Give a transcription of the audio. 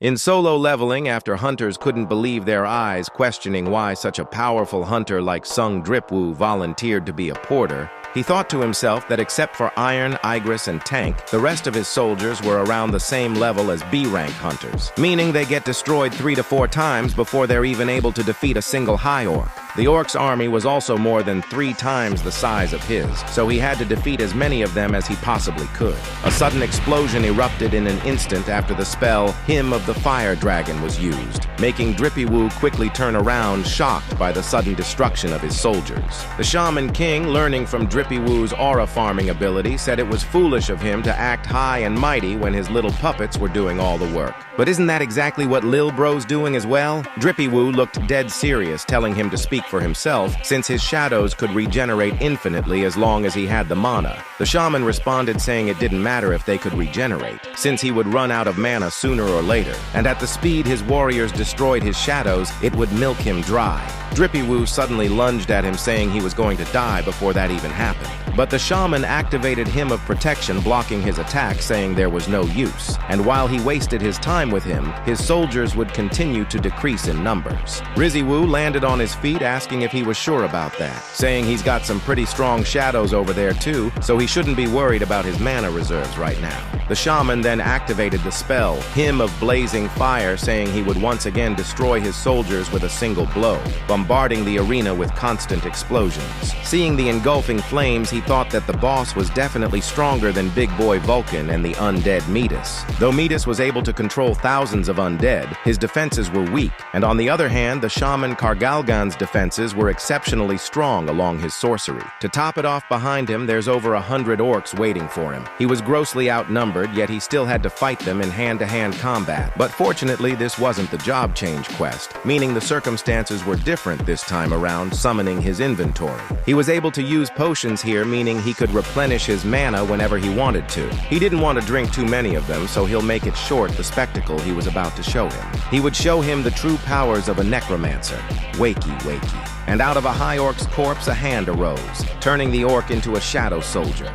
In solo leveling, after hunters couldn't believe their eyes, questioning why such a powerful hunter like Sungjinwoo volunteered to be a porter, he thought to himself that except for Iron, Igris, and Tank, the rest of his soldiers were around the same level as B-rank hunters, meaning they get destroyed 3 to 4 times before they're even able to defeat a single high orc. The orcs' army was also more than 3 times the size of his, so he had to defeat as many of them as he possibly could. A sudden explosion erupted in an instant after the spell Hymn of the Fire Dragon was used, making Jinwoo quickly turn around, shocked by the sudden destruction of his soldiers. The Shaman King, learning from Jinwoo's aura farming ability, said it was foolish of him to act high and mighty when his little puppets were doing all the work. But isn't that exactly what Lil Bro's doing as well? Jinwoo looked dead serious, telling him to speak for himself, since his shadows could regenerate infinitely as long as he had the mana. The shaman responded saying it didn't matter if they could regenerate, since he would run out of mana sooner or later, and at the speed his warriors destroyed his shadows, it would milk him dry. Jinwoo suddenly lunged at him, saying he was going to die before that even happened. But the shaman activated Hymn of Protection, blocking his attack, saying there was no use. And while he wasted his time with him, his soldiers would continue to decrease in numbers. Jinwoo landed on his feet, asking if he was sure about that, saying he's got some pretty strong shadows over there too, so he shouldn't be worried about his mana reserves right now. The shaman then activated the spell Hymn of Blazing Fire, saying he would once again destroy his soldiers with a single blow, bombarding the arena with constant explosions. Seeing the engulfing flames, he thought that the boss was definitely stronger than Big Boy Vulcan and the undead Metis. Though Metis was able to control thousands of undead, his defenses were weak, and on the other hand, the shaman Kargalgan's defenses were exceptionally strong along his sorcery. To top it off, behind him, there's over 100 orcs waiting for him. He was grossly outnumbered, yet he still had to fight them in hand-to-hand combat. But fortunately, this wasn't the job change quest, meaning the circumstances were different this time around, summoning his inventory. He was able to use potions here, meaning he could replenish his mana whenever he wanted to. He didn't want to drink too many of them, so he'll make it short the spectacle he was about to show him. He would show him the true powers of a necromancer. Wakey, wakey. And out of a high orc's corpse, a hand arose, turning the orc into a shadow soldier.